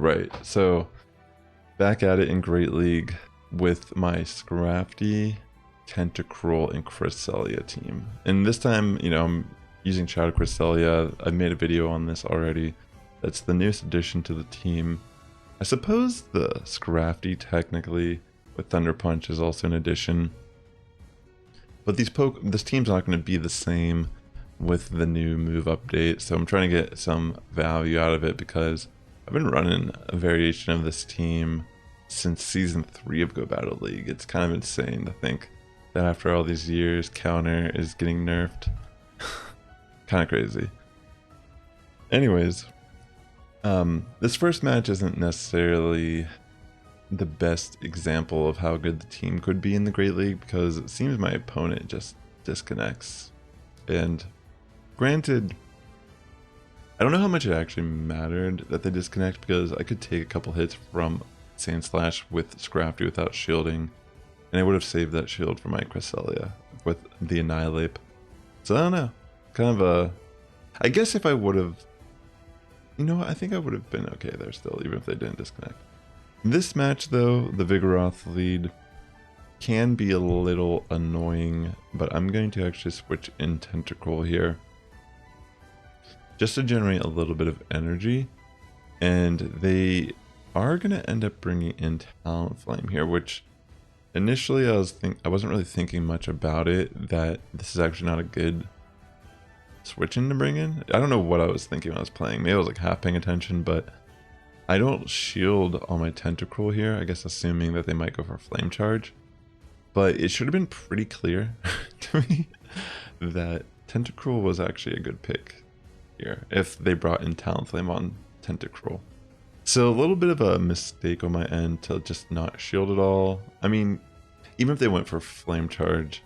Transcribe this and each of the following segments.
right. So back at it in Great League with my Scrafty, Tentacruel, and Cresselia team. And this time, you know, I'm using Shadow Cresselia. I've made a video on this already. That's the newest addition to the team. I suppose the Scrafty technically with Thunder Punch is also an addition. But this team's not going to be the same with the new move update, so I'm trying to get some value out of it because I've been running a variation of this team since Season 3 of Go Battle League. It's kind of insane to think that after all these years, Counter is getting nerfed. Kind of crazy. Anyways, this first match isn't necessarily the best example of how good the team could be in the Great League because it seems my opponent just disconnects. And granted, I don't know how much it actually mattered that they disconnect because I could take a couple hits from Sandslash with Scrafty without shielding, and I would have saved that shield for my Cresselia with the Annihilate. So I don't know. Kind of a... I guess if I would have... You know what? I think I would have been okay there still, even if they didn't disconnect. This match, though, the Vigoroth lead can be a little annoying, but I'm going to actually switch in Tentacruel here just to generate a little bit of energy, and they are going to end up bringing in Talonflame here, which initially I wasn't really thinking much about it, that this is actually not a good switch in to bring in. I don't know what I was thinking when I was playing. Maybe I was like half paying attention, but I don't shield on my Tentacruel here, I guess assuming that they might go for Flame Charge. But it should have been pretty clear to me that Tentacruel was actually a good pick here if they brought in Talonflame on Tentacruel. So a little bit of a mistake on my end to just not shield at all. I mean, even if they went for Flame Charge,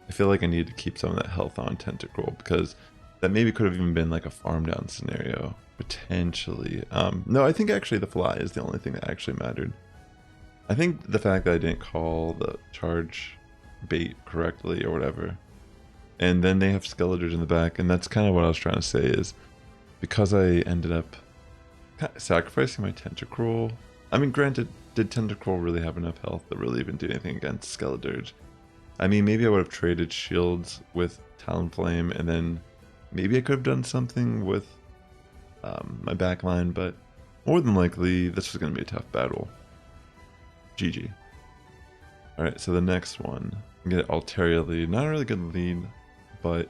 I feel like I need to keep some of that health on Tentacruel because that maybe could have even been like a farm down scenario. Potentially. No, I think actually the fly is the only thing that actually mattered. I think the fact that I didn't call the charge bait correctly or whatever. And then they have Skeletors in the back, and that's kind of what I was trying to say is because I ended up sacrificing my Tentacruel. I mean, granted, did Tentacruel really have enough health to really even do anything against Skeletors? I mean, maybe I would have traded shields with Talonflame, and then maybe I could have done something with my backline, but more than likely this was going to be a tough battle. GG. Alright, so the next one, I get Altaria lead. Not a really good lead, but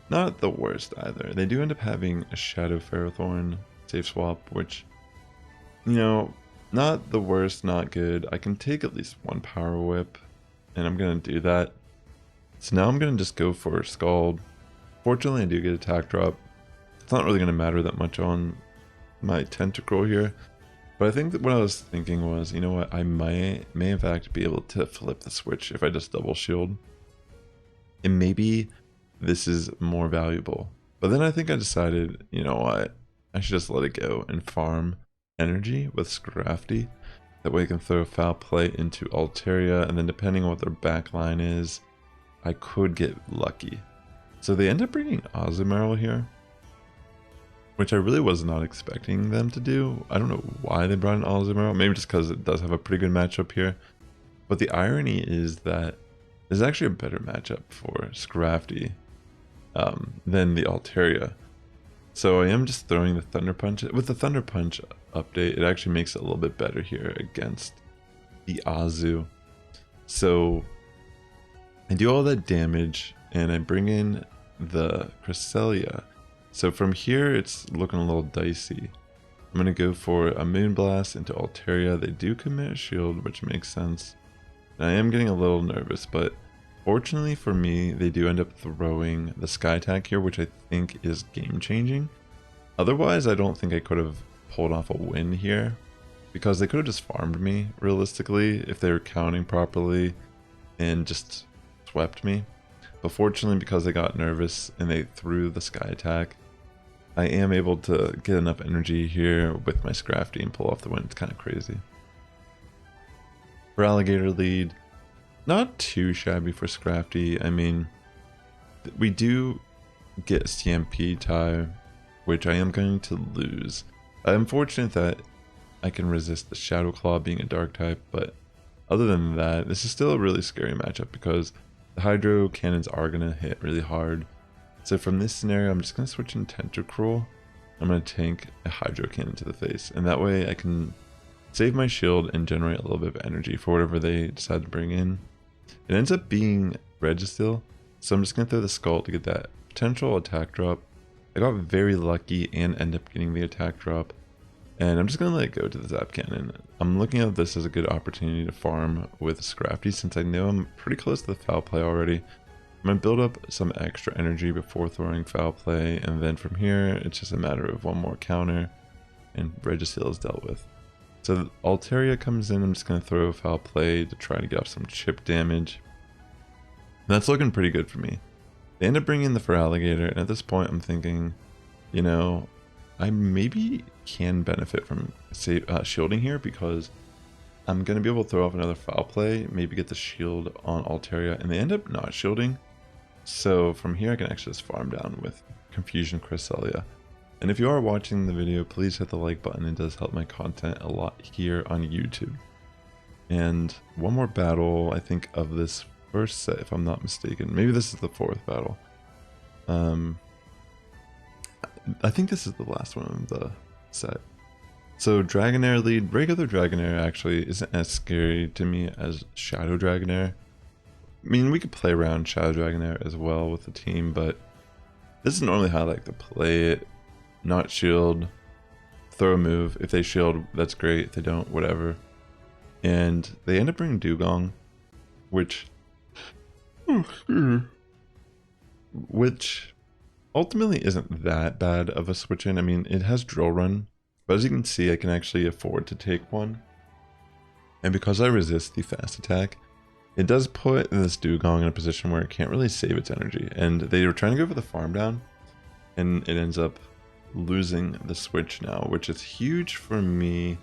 not the worst either. They do end up having a Shadow Ferrothorn safe swap, which, you know, not the worst, not good. I can take at least one Power Whip, and I'm going to do that. So now I'm going to just go for Scald. Fortunately, I do get attack drop. It's not really going to matter that much on my Tentacruel here, but I think that what I was thinking was, you know what, I may in fact be able to flip the switch if I just double shield, and maybe this is more valuable. But then I think I decided, you know what, I should just let it go and farm energy with Scrafty. That way I can throw Foul Play into Altaria, and then depending on what their backline is, I could get lucky. So they end up bringing Azumarill here, which I really was not expecting them to do. I don't know why they brought in Azumarill, maybe just because it does have a pretty good matchup here. But the irony is that there's actually a better matchup for Scrafty than the Altaria. So I am just throwing the Thunder Punch. With the Thunder Punch update, it actually makes it a little bit better here against the Azu. So I do all that damage, and I bring in the Cresselia. So from here, it's looking a little dicey. I'm going to go for a Moonblast into Altaria. They do commit a shield, which makes sense. And I am getting a little nervous, but fortunately for me, they do end up throwing the Sky Attack here, which I think is game-changing. Otherwise, I don't think I could have pulled off a win here, because they could have just farmed me, realistically, if they were counting properly, and just swept me. But fortunately, because I got nervous and they threw the Sky Attack, I am able to get enough energy here with my Scrafty and pull off the win. It's kind of crazy. Feraligatr lead, not too shabby for Scrafty. I mean, we do get CMP tie, which I am going to lose. I'm fortunate that I can resist the Shadow Claw being a dark type, but other than that, this is still a really scary matchup because the Hydro Cannons are going to hit really hard. So from this scenario, I'm just going to switch in Tentacruel. I'm going to tank a Hydro Cannon to the face, and that way I can save my shield and generate a little bit of energy for whatever they decide to bring in. It ends up being Registeel, so I'm just going to throw the Skull to get that potential attack drop. I got very lucky and end up getting the attack drop. And I'm just going to let it go to the Zap Cannon. I'm looking at this as a good opportunity to farm with Scrafty since I know I'm pretty close to the Foul Play already. I'm going to build up some extra energy before throwing Foul Play, and then from here it's just a matter of one more counter and Registeel is dealt with. So Altaria comes in, I'm just going to throw Foul Play to try to get off some chip damage. And that's looking pretty good for me. They end up bringing in the Feraligatr, and at this point I'm thinking, you know, I maybe can benefit from shielding here because I'm going to be able to throw off another Foul Play, maybe get the shield on Altaria, and they end up not shielding. So from here I can actually just farm down with Confusion Cresselia. And if you are watching the video, please hit the like button. It does help my content a lot here on YouTube. And one more battle, I think, of this first set, if I'm not mistaken. Maybe this is the fourth battle. I think this is the last one of the set. So Dragonair lead, regular Dragonair actually isn't as scary to me as Shadow Dragonair. I mean, we could play around Shadow Dragonair as well with the team, but this is normally how I like to play it. Not shield, throw a move. If they shield, that's great. If they don't, whatever. And they end up bringing Dugong, which ultimately isn't that bad of a switch in. I mean, it has Drill Run, but as you can see, I can actually afford to take one. And because I resist the fast attack, it does put this Dugong in a position where it can't really save its energy. And they were trying to go for the farm down, and it ends up losing the switch now, which is huge for me.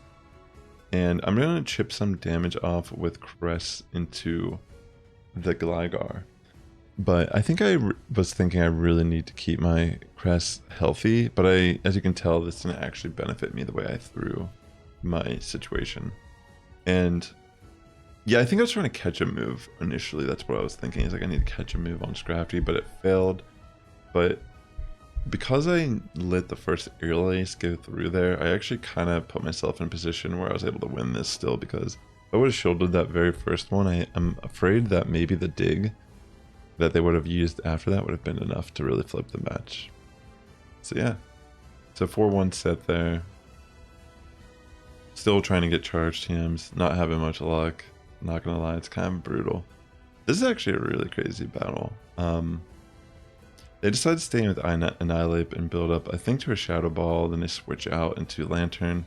And I'm going to chip some damage off with Cress into the Gligar. But I think I was thinking I really need to keep my Cress healthy, but as you can tell, this didn't actually benefit me the way I threw my situation. And yeah, I think I was trying to catch a move initially. That's what I was thinking, is like I need to catch a move on Scrafty, but it failed. But because I let the first Aerial Ace go through there, I actually kind of put myself in a position where I was able to win this still, because if I would have shielded that very first one, I'm afraid that maybe the dig that they would have used after that would have been enough to really flip the match. So yeah, so 4-1 set there. Still trying to get charged TMs, not having much luck. Not gonna lie, it's kind of brutal. This is actually a really crazy battle. They decide to stay with Annihilate and build up, I think, to a Shadow Ball, then they switch out into Lantern.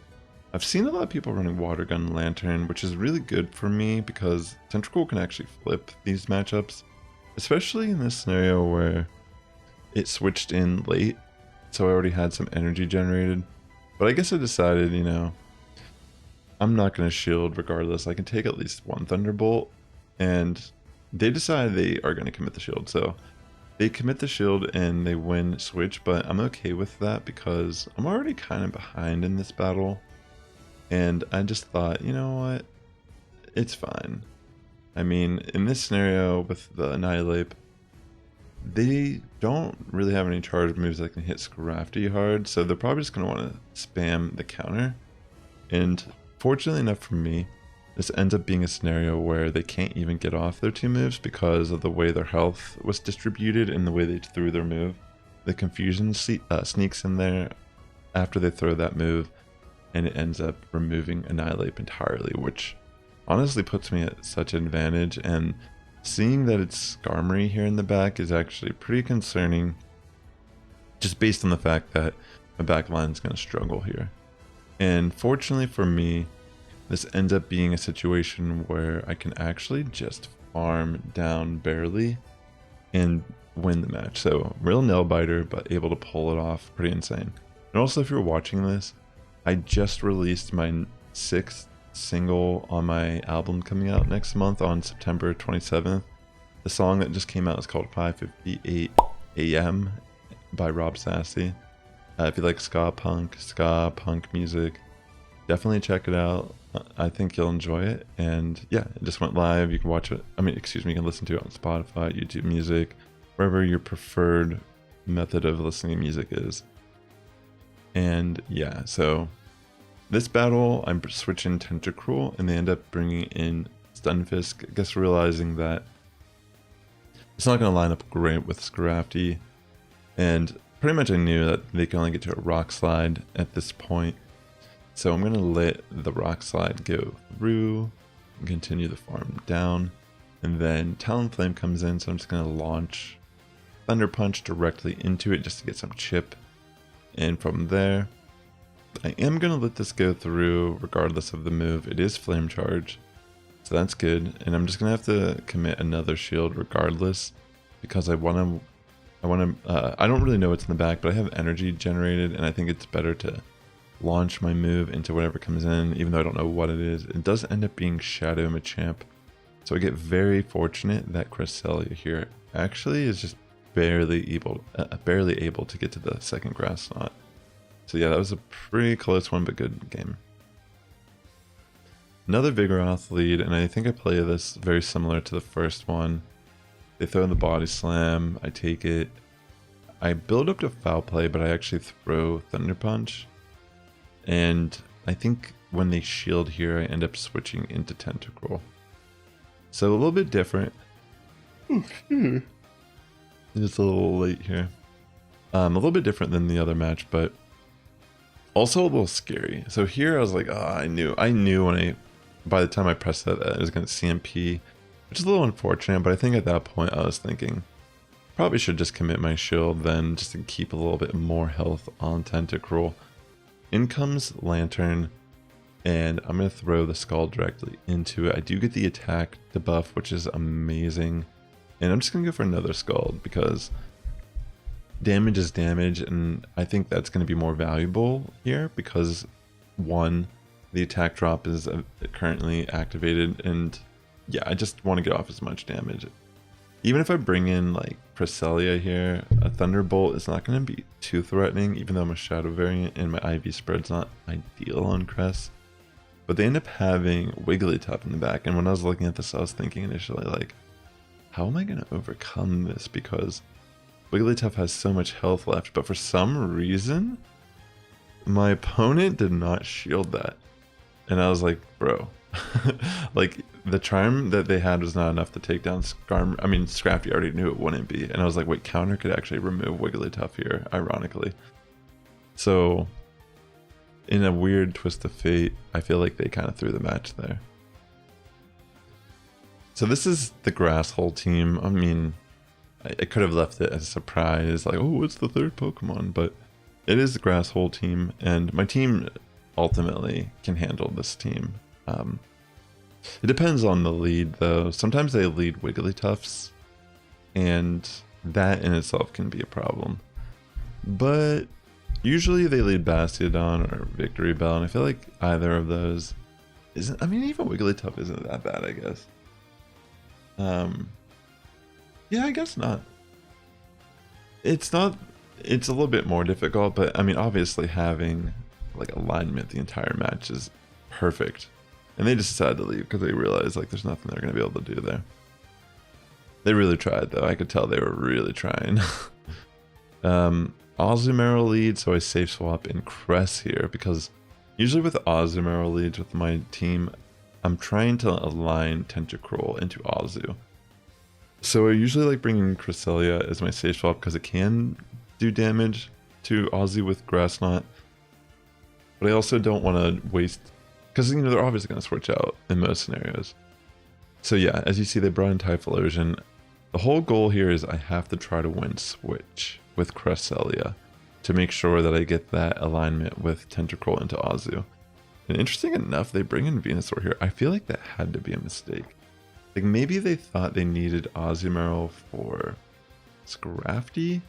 I've seen a lot of people running Water Gun Lantern, which is really good for me because Tentacruel can actually flip these matchups, especially in this scenario where it switched in late, so I already had some energy generated. But I guess I decided, you know, I'm not going to shield regardless. I can take at least one Thunderbolt, and they decided they are going to commit the shield, so they commit the shield and they win switch, but I'm okay with that because I'm already kind of behind in this battle. And I just thought, you know what? It's fine. I mean, in this scenario with the Annihilate, they don't really have any charge moves that can hit Scrafty hard, so they're probably just going to want to spam the counter. And fortunately enough for me, this ends up being a scenario where they can't even get off their two moves because of the way their health was distributed and the way they threw their move. The Confusion sneaks in there after they throw that move, and it ends up removing Annihilate entirely, which honestly puts me at such an advantage. And seeing that it's Skarmory here in the back is actually pretty concerning, just based on the fact that my back line is going to struggle here. And fortunately for me, this ends up being a situation where I can actually just farm down barely and win the match. So real nail biter, but able to pull it off. Pretty insane. And also, if you're watching this, I just released my 6th single on my album coming out next month on September 27th. The song that just came out is called 5:58 AM by Rob Sassy. If you like ska punk music, definitely check it out. I think you'll enjoy it. And yeah, it just went live. You can watch it. I mean, excuse me, you can listen to it on Spotify, YouTube Music, wherever your preferred method of listening to music is. And yeah, so this battle, I'm switching Tentacruel, and they end up bringing in Stunfisk. I guess realizing that it's not going to line up great with Scrafty. And pretty much I knew that they can only get to a Rock Slide at this point. So I'm going to let the Rock Slide go through and continue the farm down. And then Talonflame comes in, so I'm just going to launch Thunder Punch directly into it just to get some chip. And from there, I am going to let this go through regardless of the move. It is Flame Charge, so that's good. And I'm just going to have to commit another shield regardless because I don't really know what's in the back, but I have energy generated and I think it's better to launch my move into whatever comes in, even though I don't know what it is. It does end up being Shadow Machamp, so I get very fortunate that Cresselia here actually is just barely able to get to the second grass knot. So yeah, that was a pretty close one, but good game. Another Vigoroth lead, and I think I play this very similar to the first one. They throw in the Body Slam, I take it. I build up to Foul Play, but I actually throw Thunder Punch. And I think when they shield here, I end up switching into Tentacruel. So a little bit different. It's a little late here. A little bit different than the other match, but also a little scary. So here I was like, oh, I knew by the time I pressed that, it was going to CMP, which is a little unfortunate, but I think at that point I was thinking, probably should just commit my shield then just to keep a little bit more health on Tentacruel. In comes Lantern, and I'm going to throw the Skull directly into it. I do get the attack debuff, which is amazing. And I'm just going to go for another Scald because damage is damage, and I think that's going to be more valuable here because, one, the attack drop is currently activated, and yeah, I just want to get off as much damage. Even if I bring in like Cresselia here, a Thunderbolt is not going to be too threatening, even though I'm a Shadow variant and my IV spread's not ideal on Cress. But they end up having Wigglytuff in the back, and when I was looking at this, I was thinking initially like, how am I going to overcome this? Because Wigglytuff has so much health left, but for some reason, my opponent did not shield that. And I was like, bro, like the charm that they had was not enough to take down Scrafty already knew it wouldn't be. And I was like, wait, counter could actually remove Wigglytuff here, ironically. So in a weird twist of fate, I feel like they kind of threw the match there. So this is the grasshole team. I mean, I could have left it as a surprise, like, oh, it's the third Pokemon, but it is the grasshole team, and my team ultimately can handle this team. It depends on the lead, though. Sometimes they lead Wigglytuffs, and that in itself can be a problem. But usually they lead Bastiodon or Victory Bell, and I feel like either of those isn't. I mean, even Wigglytuff isn't that bad, I guess. Yeah, I guess not. It's not. It's a little bit more difficult, but I mean, obviously having like alignment the entire match is perfect. And they just decided to leave because they realized like there's nothing they're going to be able to do there. They really tried though. I could tell they were really trying. Azumarill lead, so I safe swap in Cress here because usually with Azumarill leads with my team, I'm trying to align Tentacruel into Azu. So I usually like bringing Cresselia as my safe swap because it can do damage to Azu with Grass Knot. But I also don't want to waste, because you know they're obviously going to switch out in most scenarios. So yeah, as you see, they brought in Typhlosion. The whole goal here is I have to try to win switch with Cresselia to make sure that I get that alignment with Tentacruel into Azu. And interesting enough, they bring in Venusaur here. I feel like that had to be a mistake. Like maybe they thought they needed Azumarill for Scrafty,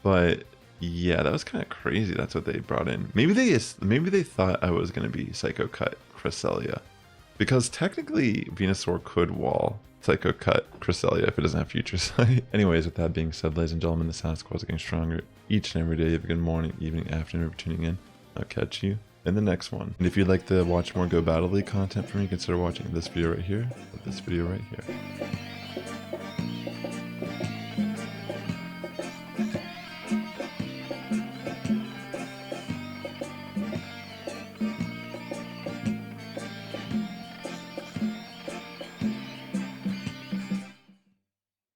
but yeah, that was kind of crazy. That's what they brought in. Maybe they thought I was going to be Psycho Cut Cresselia, because technically Venusaur could wall Psycho Cut Cresselia if it doesn't have Future Sight. Anyways, with that being said, ladies and gentlemen, the Sass Squad is getting stronger each and every day. You have a good morning, evening, afternoon for tuning in. I'll catch you in the next one. And if you'd like to watch more Go Battle League content from me, consider watching this video right here or this video right here.